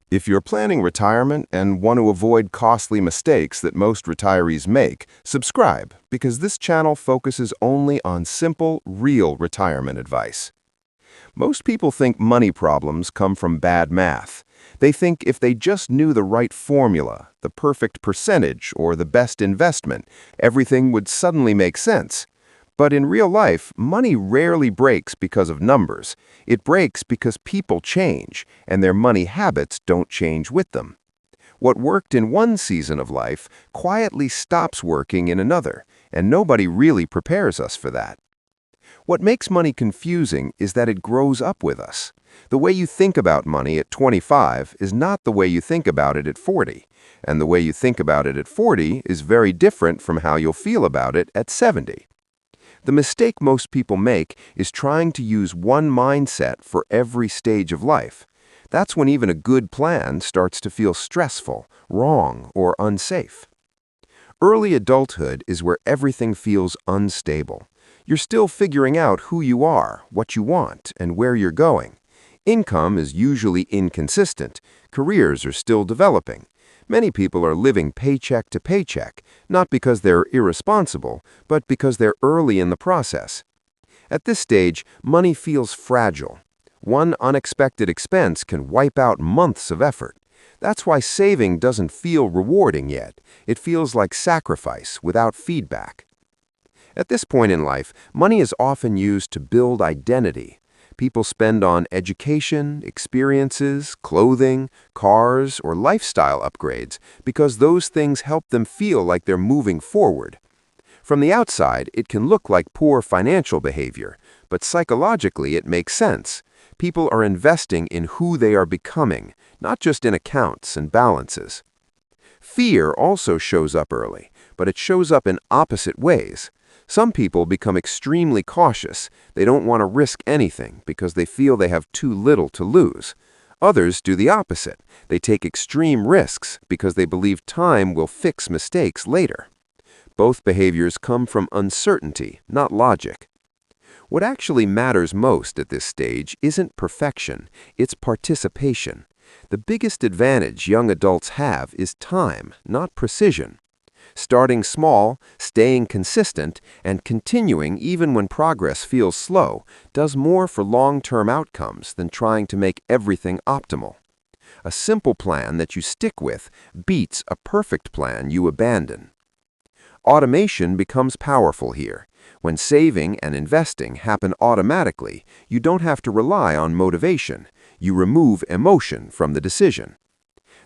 If you're planning retirement and want to avoid costly mistakes that most retirees make, subscribe because this channel focuses only on simple, real retirement advice. Most people think money problems come from bad math. They think if they just knew the right formula, the perfect percentage, or the best investment, everything would suddenly make sense. But in real life, money rarely breaks because of numbers. It breaks because people change, and their money habits don't change with them. What worked in one season of life quietly stops working in another, and nobody really prepares us for that. What makes money confusing is that it grows up with us. The way you think about money at 25 is not the way you think about it at 40, and the way you think about it at 40 is very different from how you'll feel about it at 70. The mistake most people make is trying to use one mindset for every stage of life. That's when even a good plan starts to feel stressful, wrong, or unsafe. Early adulthood is where everything feels unstable. You're still figuring out who you are, what you want, and where you're going. Income is usually inconsistent. Careers are still developing. Many people are living paycheck to paycheck, not because they're irresponsible, but because they're early in the process. At this stage, money feels fragile. One unexpected expense can wipe out months of effort. That's why saving doesn't feel rewarding yet. It feels like sacrifice without feedback. At this point in life, money is often used to build identity. People spend on education, experiences, clothing, cars, or lifestyle upgrades because those things help them feel like they're moving forward. From the outside, it can look like poor financial behavior, but psychologically it makes sense. People are investing in who they are becoming, not just in accounts and balances. Fear also shows up early, but it shows up in opposite ways. Some people become extremely cautious. They don't want to risk anything because they feel they have too little to lose. Others do the opposite. They take extreme risks because they believe time will fix mistakes later. Both behaviors come from uncertainty, not logic. What actually matters most at this stage isn't perfection, it's participation. The biggest advantage young adults have is time, not precision. Starting small, staying consistent, and continuing even when progress feels slow does more for long-term outcomes than trying to make everything optimal. A simple plan that you stick with beats a perfect plan you abandon. Automation becomes powerful here. When saving and investing happen automatically, you don't have to rely on motivation. You remove emotion from the decision.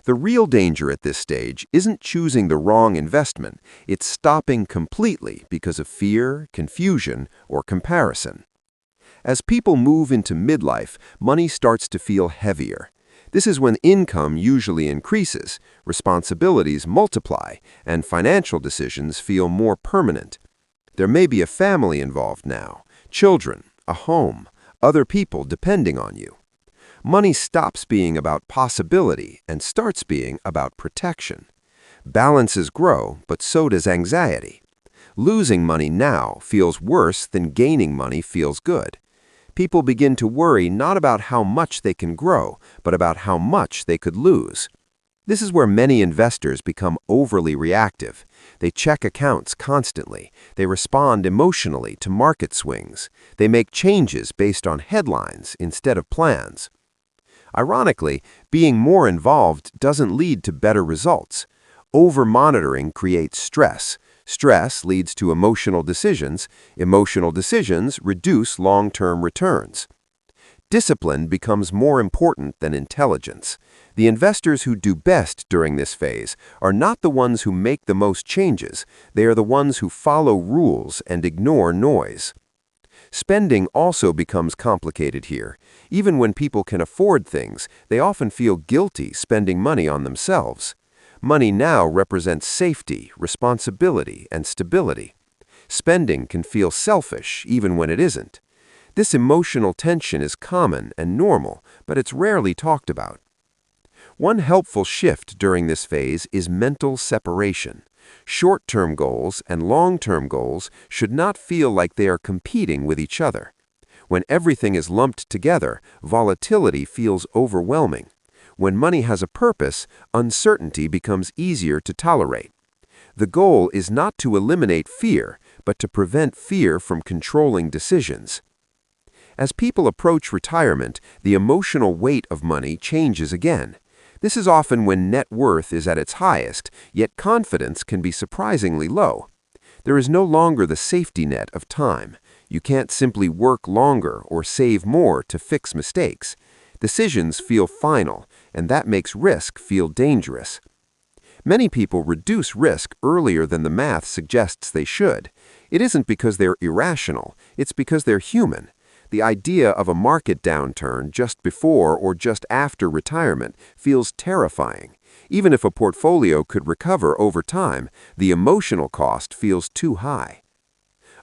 The real danger at this stage isn't choosing the wrong investment, it's stopping completely because of fear, confusion, or comparison. As people move into midlife, money starts to feel heavier. This is when income usually increases, responsibilities multiply, and financial decisions feel more permanent. There may be a family involved now, children, a home, other people depending on you. Money stops being about possibility and starts being about protection. Balances grow, but so does anxiety. Losing money now feels worse than gaining money feels good. People begin to worry not about how much they can grow, but about how much they could lose. This is where many investors become overly reactive. They check accounts constantly. They respond emotionally to market swings. They make changes based on headlines instead of plans. Ironically, being more involved doesn't lead to better results. Over-monitoring creates stress. Stress leads to emotional decisions. Emotional decisions reduce long-term returns. Discipline becomes more important than intelligence. The investors who do best during this phase are not the ones who make the most changes. They are the ones who follow rules and ignore noise. Spending also becomes complicated here. Even when people can afford things, they often feel guilty spending money on themselves. Money now represents safety, responsibility, and stability. Spending can feel selfish even when it isn't. This emotional tension is common and normal, but it's rarely talked about. One helpful shift during this phase is mental separation. Short-term goals and long-term goals should not feel like they are competing with each other. When everything is lumped together, volatility feels overwhelming. When money has a purpose, uncertainty becomes easier to tolerate. The goal is not to eliminate fear, but to prevent fear from controlling decisions. As people approach retirement, the emotional weight of money changes again. This is often when net worth is at its highest, yet confidence can be surprisingly low. There is no longer the safety net of time. You can't simply work longer or save more to fix mistakes. Decisions feel final, and that makes risk feel dangerous. Many people reduce risk earlier than the math suggests they should. It isn't because they're irrational, it's because they're human. The idea of a market downturn just before or just after retirement feels terrifying. Even if a portfolio could recover over time, the emotional cost feels too high.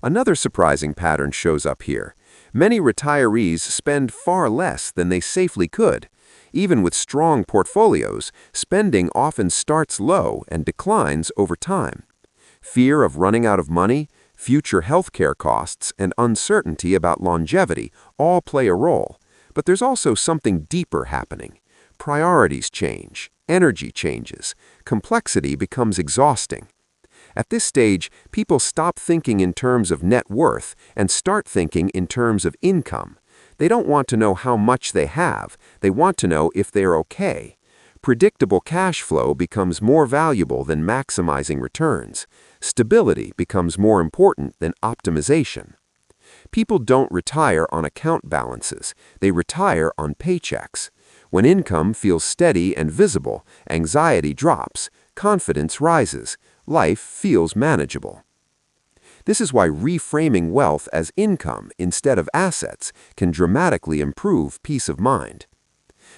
Another surprising pattern shows up here. Many retirees spend far less than they safely could. Even with strong portfolios, spending often starts low and declines over time. Fear of running out of money, future healthcare costs, and uncertainty about longevity all play a role. But there's also something deeper happening. Priorities change, energy changes, complexity becomes exhausting. At this stage, people stop thinking in terms of net worth and start thinking in terms of income. They don't want to know how much they have, they want to know if they're okay. Predictable cash flow becomes more valuable than maximizing returns. Stability becomes more important than optimization. People don't retire on account balances, they retire on paychecks. When income feels steady and visible, anxiety drops, confidence rises, life feels manageable. This is why reframing wealth as income instead of assets can dramatically improve peace of mind.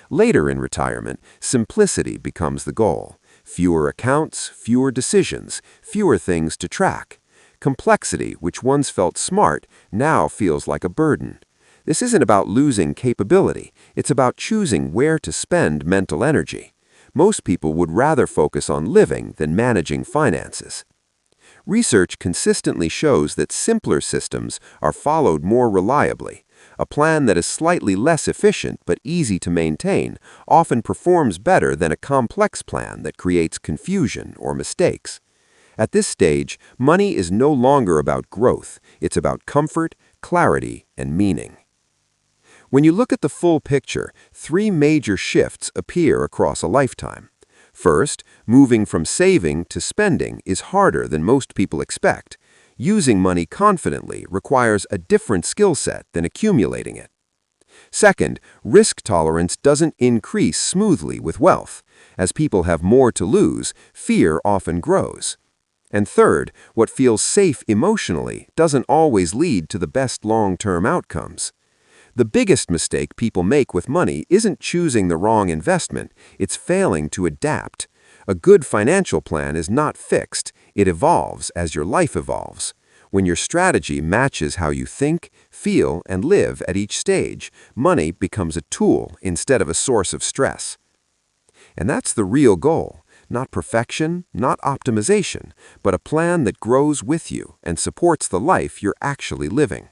Later in retirement, simplicity becomes the goal. Fewer accounts, fewer decisions, fewer things to track. Complexity, which once felt smart, now feels like a burden. This isn't about losing capability, it's about choosing where to spend mental energy. Most people would rather focus on living than managing finances. Research consistently shows that simpler systems are followed more reliably. A plan that is slightly less efficient but easy to maintain often performs better than a complex plan that creates confusion or mistakes. At this stage, money is no longer about growth, it's about comfort, clarity, and meaning. When you look at the full picture, three major shifts appear across a lifetime. First, moving from saving to spending is harder than most people expect. Using money confidently requires a different skill set than accumulating it. Second, risk tolerance doesn't increase smoothly with wealth. As people have more to lose, fear often grows. And third, what feels safe emotionally doesn't always lead to the best long-term outcomes. The biggest mistake people make with money isn't choosing the wrong investment, it's failing to adapt. A good financial plan is not fixed, it evolves as your life evolves. When your strategy matches how you think, feel, and live at each stage, money becomes a tool instead of a source of stress. And that's the real goal. Not perfection, not optimization, but a plan that grows with you and supports the life you're actually living.